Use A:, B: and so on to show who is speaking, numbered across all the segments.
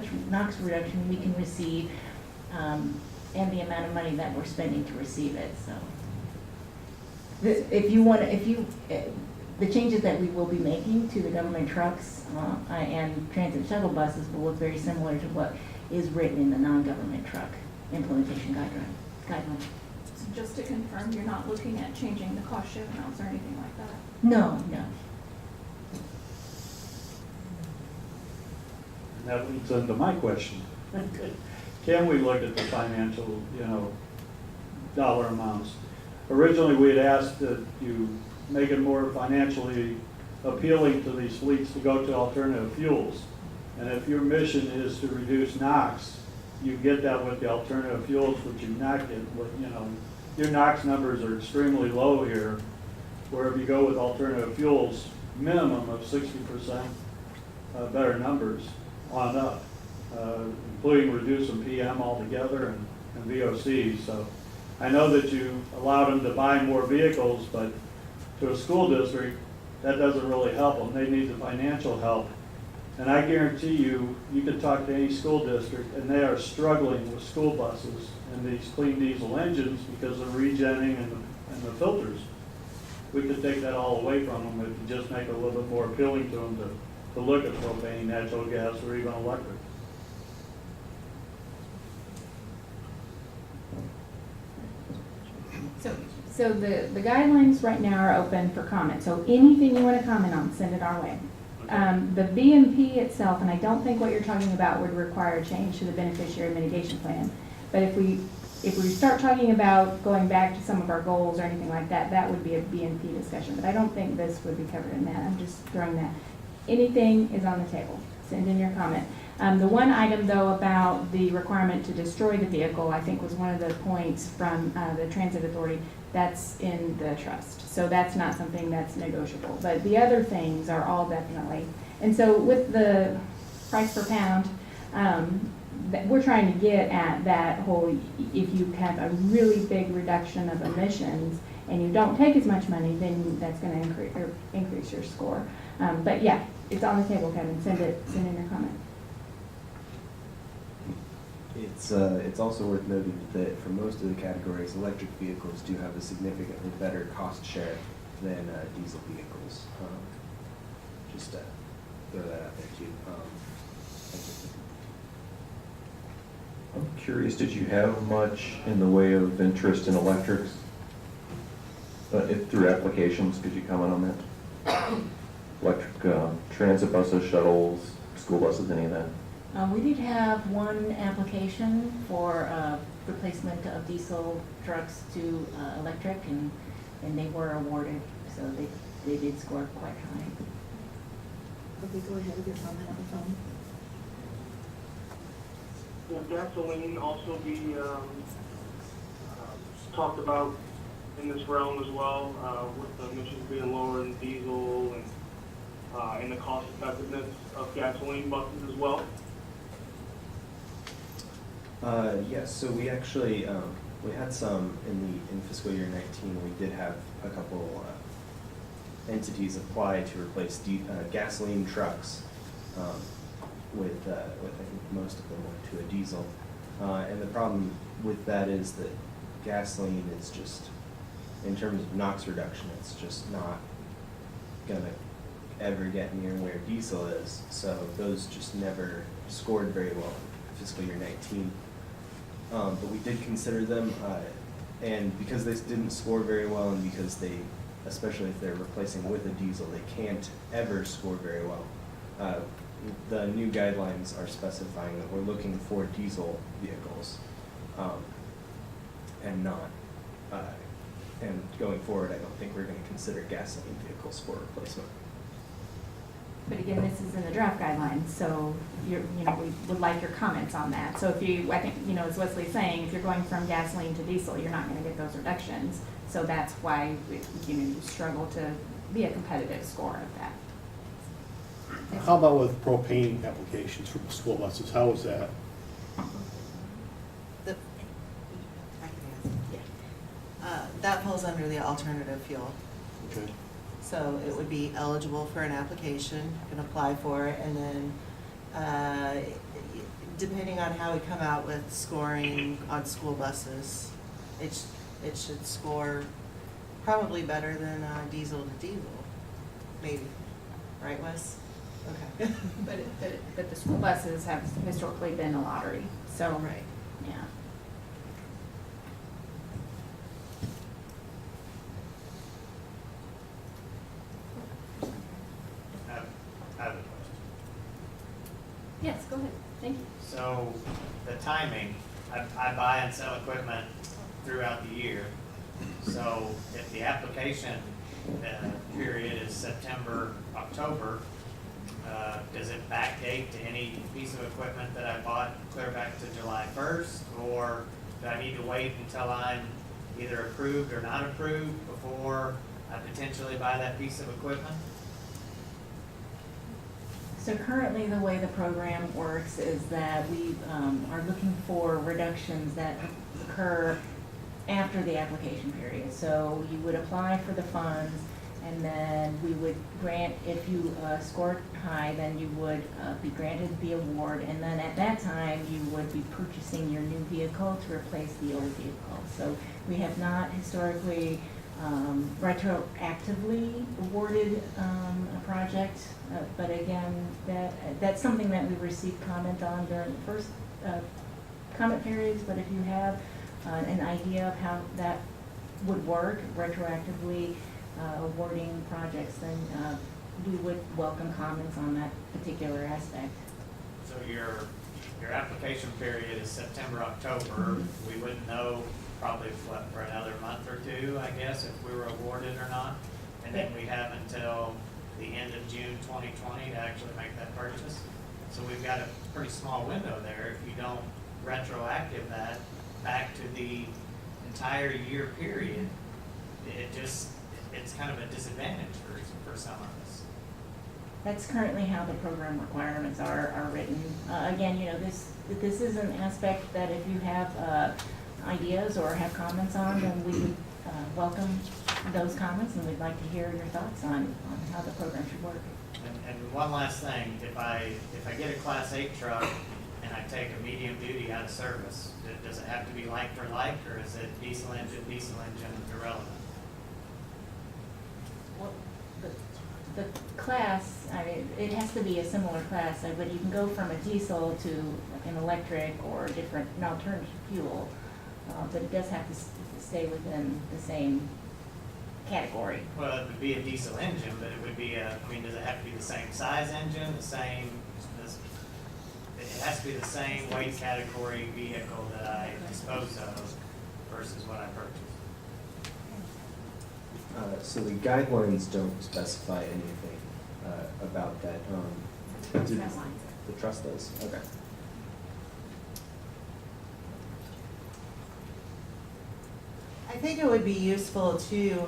A: much NOx reduction we can receive, and the amount of money that we're spending to receive it, so. The changes that we will be making to the government trucks and transit shuttle buses will look very similar to what is written in the non-government truck implementation guideline.
B: So just to confirm, you're not looking at changing the cost share amounts or anything like that?
A: No.
C: That leads into my question. Can we look at the financial, dollar amounts? Originally, we had asked that you make it more financially appealing to these fleets to go to alternative fuels. And if your mission is to reduce NOx, you get that with the alternative fuels, which you not get with, your NOx numbers are extremely low here, where if you go with alternative fuels, minimum of 60% better numbers on up, including reducing PM altogether and VOCs. So I know that you allowed them to buy more vehicles, but to a school district, that doesn't really help them. They need the financial help. And I guarantee you, you could talk to any school district, and they are struggling with school buses and these clean diesel engines because of regenning and the filters. We could take that all away from them if you just make it a little bit more appealing to them to look at propane, natural gas, or even electric.
D: So the guidelines right now are open for comment. So anything you want to comment on, send it our way. The BMP itself, and I don't think what you're talking about would require a change to the beneficiary mitigation plan. But if we start talking about going back to some of our goals or anything like that, that would be a BMP discussion. But I don't think this would be covered in that. I'm just throwing that. Anything is on the table. Send in your comment. The one item, though, about the requirement to destroy the vehicle, I think was one of the points from the Transit Authority. That's in the trust. So that's not something that's negotiable. But the other things are all definitely. And so with the price per pound, we're trying to get at that whole, if you have a really big reduction of emissions and you don't take as much money, then that's going to increase your score. But yeah, it's on the table, Kevin. Send in your comment.
E: It's also worth noting that for most of the categories, electric vehicles do have a significantly better cost share than diesel vehicles. Just to throw that out there too.
F: I'm curious, did you have much in the way of interest in electrics? If through applications, could you comment on that? Electric transit buses, shuttles, school buses, any of that?
A: We did have one application for replacement of diesel trucks to electric, and they were awarded, so they did score quite high.
G: Okay, go ahead with your comment on the phone.
H: Will gasoline also be talked about in this realm as well, with the emissions being lower than diesel and the cost effectiveness of gasoline buses as well?
E: Yes, so we actually, we had some in fiscal year 19, we did have a couple entities apply to replace gasoline trucks with I think most of them went to a diesel. And the problem with that is that gasoline is just, in terms of NOx reduction, it's just not gonna ever get near where diesel is. So those just never scored very well in fiscal year 19. But we did consider them, and because they didn't score very well, and because they, especially if they're replacing with a diesel, they can't ever score very well. The new guidelines are specifying that we're looking for diesel vehicles, and not, and going forward, I don't think we're going to consider gasoline vehicles for replacement.
D: But again, this is in the draft guidelines, so we would like your comments on that. So if you, I think, as Wesley's saying, if you're going from gasoline to diesel, you're not going to get those reductions. So that's why you struggle to be a competitive score of that.
I: How about with propane applications for school buses? How is that?
G: That falls under the alternative fuel.
I: Okay.
G: So it would be eligible for an application, you can apply for it, and then depending on how we come out with scoring on school buses, it should score probably better than diesel to diesel, maybe. Right, Wes? Okay.
D: But the school buses have historically been a lottery, so.
G: Right.
D: Yeah.
J: I have a question.
D: Yes, go ahead. Thank you.
J: So the timing, I buy and sell equipment throughout the year. So if the application period is September, October, does it backdate to any piece of equipment that I bought clear back to July 1st? Or do I need to wait until I'm either approved or not approved before I potentially buy that piece of equipment?
A: So currently, the way the program works is that we are looking for reductions that occur after the application period. So you would apply for the funds, and then we would grant, if you scored high, then you would be granted the award, and then at that time, you would be purchasing your new vehicle to replace the old vehicle. So we have not historically retroactively awarded a project, but again, that's something that we received comment on during the first comment periods. But if you have an idea of how that would work, retroactively awarding projects, then we would welcome comments on that particular aspect.
J: So your application period is September, October. We wouldn't know probably for another month or two, I guess, if we were awarded or not. And then we have until the end of June 2020 to actually make that purchase. So we've got a pretty small window there. If you don't retroactive that back to the entire year period, it's kind of a disadvantage for some of us.
A: That's currently how the program requirements are written. Again, you know, this is an aspect that if you have ideas or have comments on, then we would welcome those comments, and we'd like to hear your thoughts on how the program should work.
J: And one last thing, if I get a Class 8 truck and I take a medium duty out of service, does it have to be like for like, or is it diesel engine, irrelevant?
A: Well, the class, I mean, it has to be a similar class, but you can go from a diesel to an electric or an alternative fuel, but it does have to stay within the same category.
J: Well, it would be a diesel engine, but it would be does it have to be the same size engine, it has to be the same weight category vehicle that I dispose of versus what I purchased?
E: So the guidelines don't specify anything about that. The trust does, okay.
G: I think it would be useful to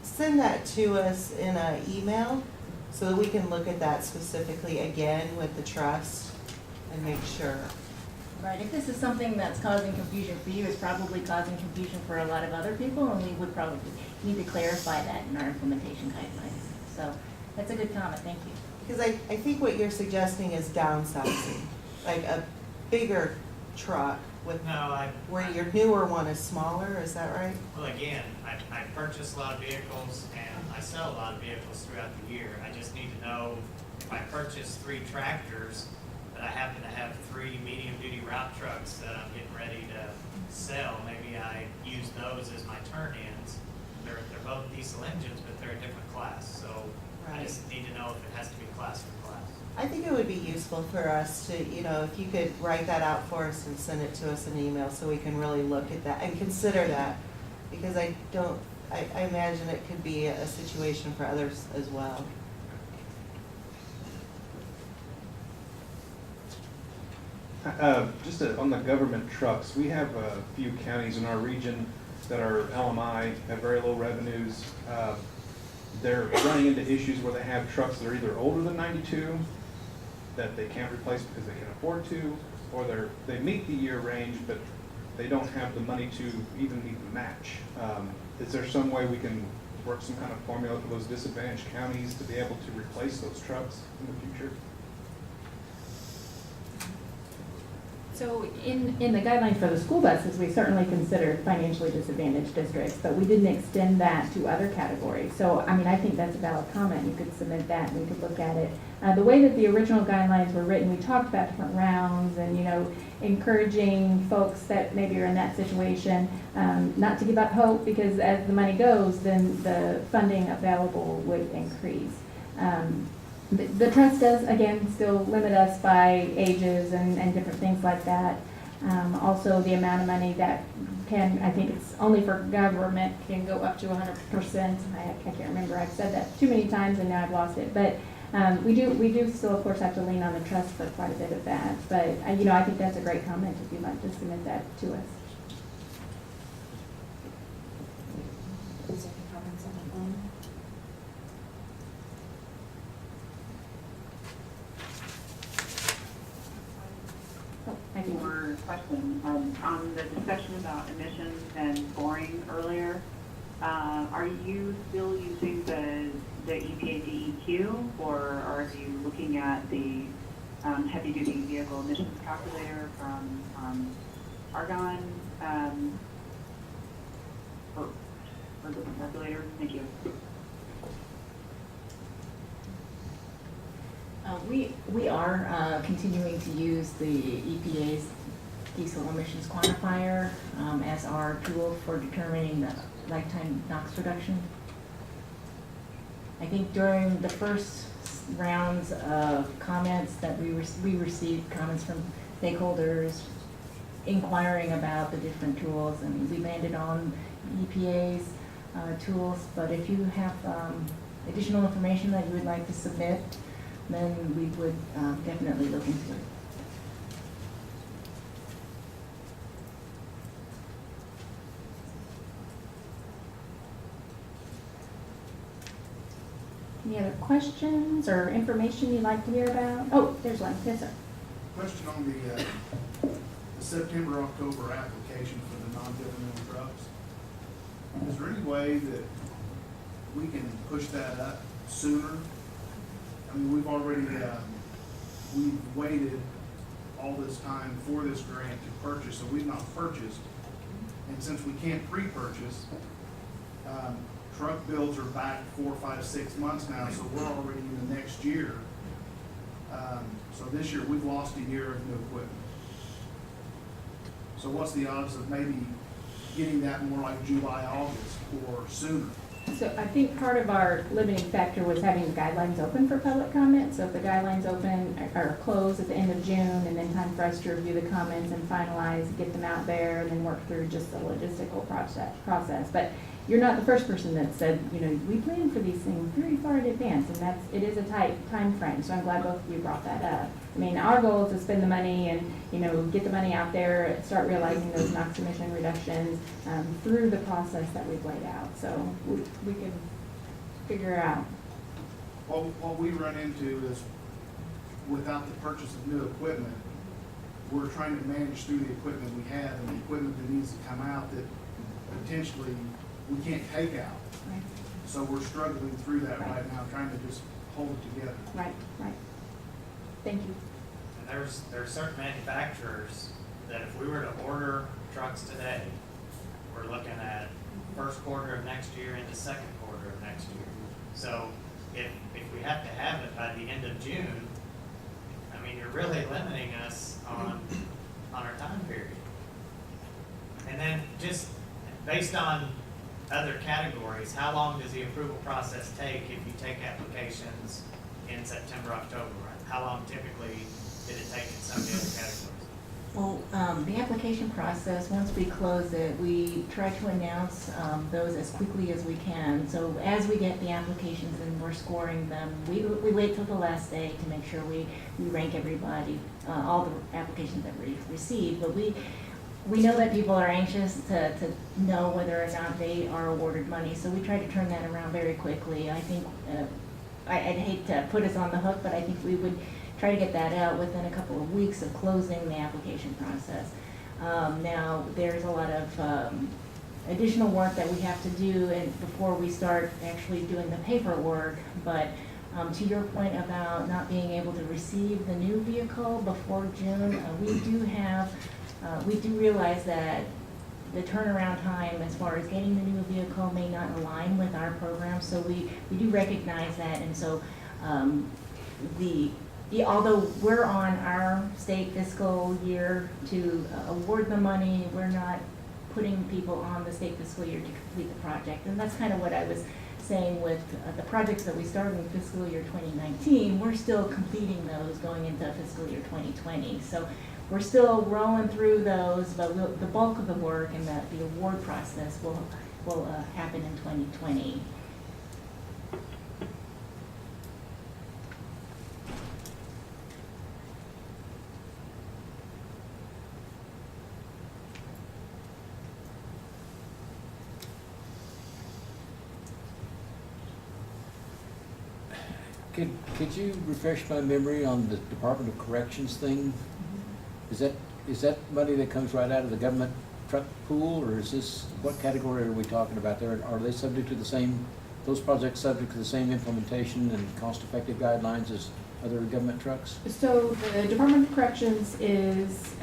G: send that to us in an email so that we can look at that specifically again with the trust and make sure.
A: Right, if this is something that's causing confusion for you, it's probably causing confusion for a lot of other people, and we would probably need to clarify that in our implementation guidelines. So that's a good comment, thank you.
G: Because I think what you're suggesting is downsizing, like a bigger truck with, where your newer one is smaller, is that right?
J: Well, again, I purchase a lot of vehicles and I sell a lot of vehicles throughout the year. I just need to know if I purchase 3 tractors, that I happen to have 3 medium-duty route trucks that I'm getting ready to sell. Maybe I use those as my turn-ins. They're both diesel engines, but they're a different class. So I just need to know if it has to be class for class.
G: I think it would be useful for us to, you know, if you could write that out for us and send it to us in email so we can really look at that and consider that. Because I imagine it could be a situation for others as well.
F: On the government trucks, we have a few counties in our region that are LMI, have very low revenues. They're running into issues where they have trucks that are either older than 92, that they can't replace because they can't afford to, or they meet the year range, but they don't have the money to even meet the match. Is there some way we can work some kind of formula for those disadvantaged counties to be able to replace those trucks in the future?
D: So in the guidelines for the school buses, we certainly considered financially disadvantaged districts, but we didn't extend that to other categories. So, I mean, I think that's a valid comment. You could submit that and we could look at it. The way that the original guidelines were written, we talked about different rounds and, you know, encouraging folks that maybe are in that situation, not to give up hope, because as the money goes, then the funding available would increase. The trust does, again, still limit us by ages and different things like that. Also, the amount of money that can, I think it's only for government, can go up to 100%. I can't remember, I've said that too many times and now I've lost it. But we do still, of course, have to lean on the trust for quite a bit of that. But, you know, I think that's a great comment if you'd like to submit that to us.
K: Is there any comments on the phone?
D: Oh, I think
L: More question, on the discussion about emissions and scoring earlier, are you still using the EPA DEQ, or are you looking at the heavy-duty vehicle emissions calculator from Argonne, or different calculator? Thank you.
A: We are continuing to use the EPA's diesel emissions quantifier as our tool for determining the lifetime NOx reduction. I think during the first rounds of comments that we received comments from stakeholders inquiring about the different tools, and we landed on EPA's tools. But if you have additional information that you would like to submit, then we would definitely look into it.
D: Any other questions or information you'd like to hear about? Oh, there's one. Yes, sir.
M: Question on the September, October application for the non-governmental trucks. Is there any way that we can push that up sooner? I mean, we've already, we've waited all this time for this grant to purchase, so we've not purchased. And since we can't pre-purchase, truck builds are back 4, 5, 6 months now, so we're already in the next year. So this year, we've lost a year of new equipment. So what's the odds of maybe getting that more like July, August, or sooner?
D: So I think part of our limiting factor was having the guidelines open for public comment. So if the guidelines open or close at the end of June, and then time for us to review the comments and finalize, get them out there, and then work through just the logistical process. But you're not the first person that said, you know, we plan for these things very far in advance, and it is a tight time frame. So I'm glad both of you brought that up. I mean, our goal is to spend the money and, you know, get the money out there, start realizing those NOx emission reductions through the process that we've laid out. So we can figure out.
M: What we run into is, without the purchase of new equipment, we're trying to manage through the equipment we have and the equipment that needs to come out that potentially we can't take out.
D: Right.
M: So we're struggling through that right now, trying to just hold it together.
D: Right. Thank you.
J: And there are certain manufacturers that if we were to order trucks today, we're looking at first quarter of next year and the second quarter of next year. So if we have to have it by the end of June, I mean, you're really limiting us on our time period. And then just based on other categories, how long does the approval process take if you take applications in September, October? How long typically did it take in some of the other categories?
A: Well, the application process, once we close it, we try to announce those as quickly as we can. So as we get the applications and we're scoring them, we wait till the last day to make sure we rank everybody, all the applications that we receive. But we know that people are anxious to know whether or not they are awarded money, so we try to turn that around very quickly. I think, I'd hate to put us on the hook, but I think we would try to get that out within a couple of weeks of closing the application process. Now, there's a lot of additional work that we have to do before we start actually doing the paperwork, but To your point about not being able to receive the new vehicle before June, we do realize that the turnaround time as far as getting the new vehicle may not align with our program, so we do recognize that, and so although we're on our state fiscal year to award the money, we're not putting people on the state fiscal year to complete the project, and that's kind of what I was saying with the projects that we started in fiscal year 2019, we're still completing those going into fiscal year 2020. So we're still rolling through those, but the bulk of the work and the award process will happen in 2020.
N: Could you refresh my memory on the Department of Corrections thing? Is that money that comes right out of the government truck pool, or is this, what category are we talking about there? Are they subject to the same, those projects subject to the same implementation and cost-effective guidelines as other government trucks?
D: So the Department of Corrections has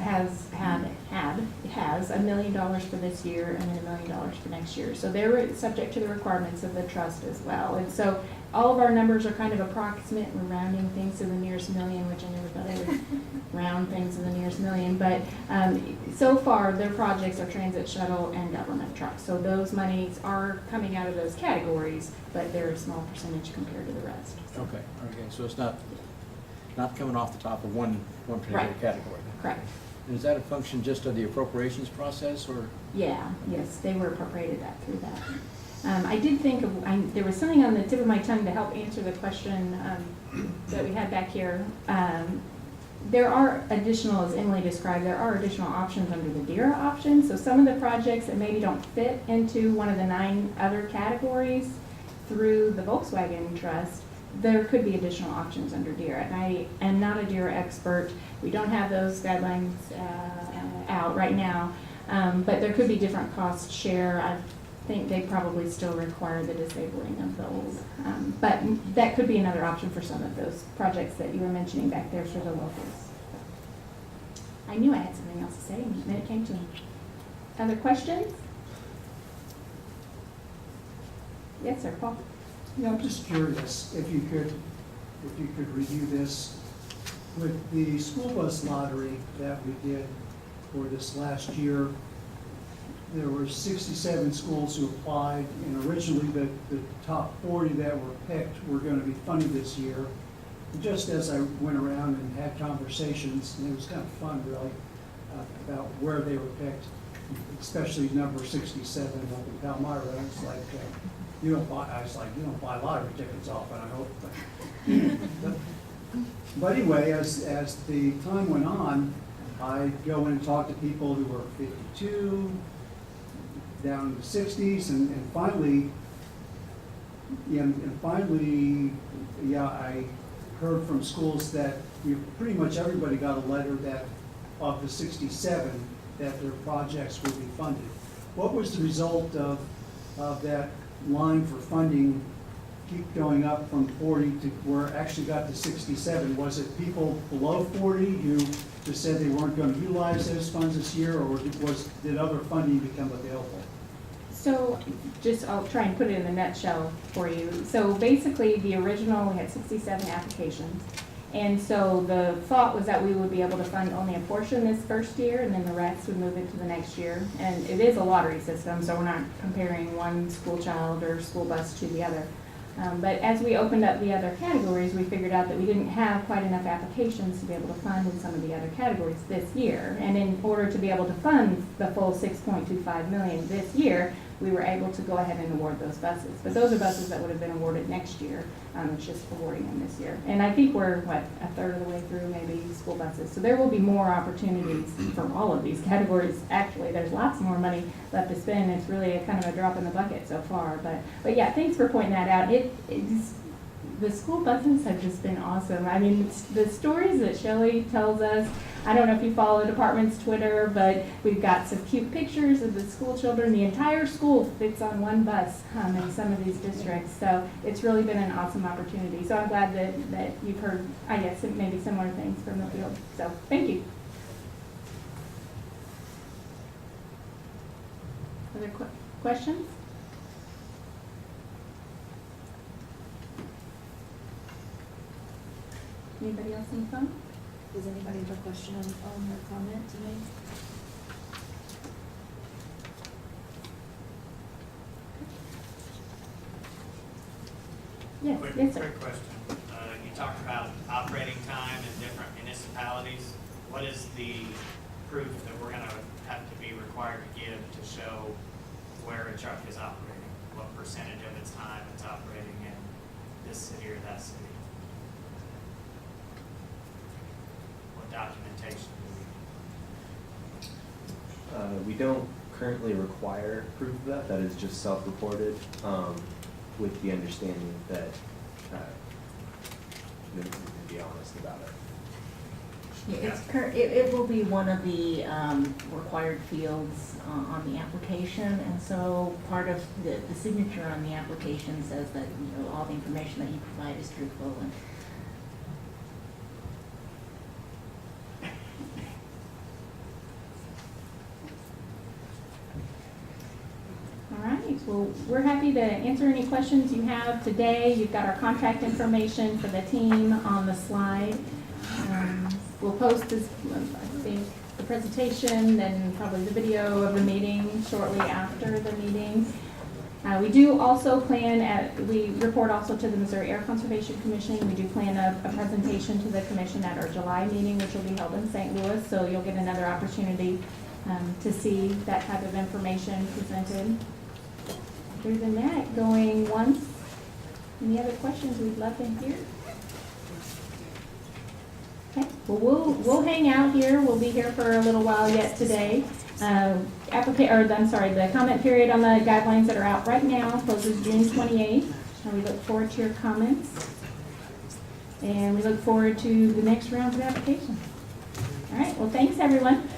D: $1 million for this year and then $1 million for next year. So they're subject to the requirements of the trust as well. And so all of our numbers are kind of approximate. We're rounding things to the nearest million, which I never thought I would round things to the nearest million. But so far, their projects are transit shuttle and government trucks. So those monies are coming out of those categories, but they're a small percentage compared to the rest.
N: Okay, so it's not coming off the top of one particular
D: Right.
N: category.
D: Correct.
N: And is that a function just of the appropriations process, or?
D: Yes, they were appropriated that through that. I did think of, there was something on the tip of my tongue to help answer the question that we had back here. There are additional, as Emily described, there are additional options under the DERA option. So some of the projects that maybe don't fit into one of the 9 other categories through the Volkswagen Trust, there could be additional options under DERA. And I am not a DERA expert. We don't have those guidelines out right now, but there could be different cost share. I think they probably still require the disabling of the old. But that could be another option for some of those projects that you were mentioning back there for the locals. I knew I had something else to say, and then it came to me. Other questions? Yes, sir, Paul.
O: Yeah, I'm just curious if you could review this with the school bus lottery that we did for this last year. There were 67 schools who applied, and originally the top 40 that were picked were going to be funded this year. And just as I went around and had conversations, and it was kind of fun really, about where they were picked, especially number 67 up in Palmyra. It's like, you don't buy lottery tickets often, I hope. But anyway, as the time went on, I go in and talk to people who were 52, down in the 60s, and finally, I heard from schools that pretty much everybody got a letter that of the 67 that their projects would be funded. What was the result of that line for funding keep going up from 40 to where it actually got to 67? Was it people below 40 who just said they weren't going to utilize those funds this year, or did other funding become available?
D: So I'll try and put it in a nutshell for you. So basically, the original, we had 67 applications. And so the thought was that we would be able to fund only a portion this first year, and then the rest would move into the next year. And it is a lottery system, so we're not comparing one school child or school bus to the other. But as we opened up the other categories, we figured out that we didn't have quite enough applications to be able to fund in some of the other categories this year. And in order to be able to fund the full $6.25 million this year, we were able to go ahead and award those buses. But those are buses that would have been awarded next year. It's just awarding them this year. And I think we're, a third of the way through maybe school buses. So there will be more opportunities for all of these categories. Actually, there's lots more money left to spend. It's really a kind of a drop in the bucket so far. But yeah, thanks for pointing that out. The school buses have just been awesome. I mean, the stories that Shelley tells us, I don't know if you follow the department's Twitter, but we've got some cute pictures of the school children. The entire school fits on one bus in some of these districts. So it's really been an awesome opportunity. So I'm glad that you've heard, I guess, maybe similar things from the field. So thank you. Other questions? Anybody else on the phone?
K: Does anybody have a question on the phone or comment to make?
D: Yes,
J: Quick,
D: yes, sir.
J: quick question. You talked about operating time in different municipalities. What is the proof that we're gonna have to be required to give to show where a truck is operating? What percentage of its time it's operating in this city or that city? What documentation do we need?
E: We don't currently require proof of that. That is just self-reported, with the understanding that we can be honest about it.
A: Yeah, it will be one of the required fields on the application, and so part of the signature on the application says that, you know, all the information that you provide is truthful. And
D: All right, well, we're happy to answer any questions you have today. You've got our contact information for the team on the slide. We'll post this, I think, the presentation, then probably the video of the meeting shortly after the meeting. We do also we report also to the Missouri Air Conservation Commission. We do plan a presentation to the commission at our July meeting, which will be held in St. Louis, so you'll get another opportunity to see that type of information presented. Other than that, going once, any other questions we'd love to hear? Okay, well, we'll hang out here. We'll be here for a little while yet today. The comment period on the guidelines that are out right now closes June 28th. And we look forward to your comments. And we look forward to the next round of application. All right, well, thanks, everyone.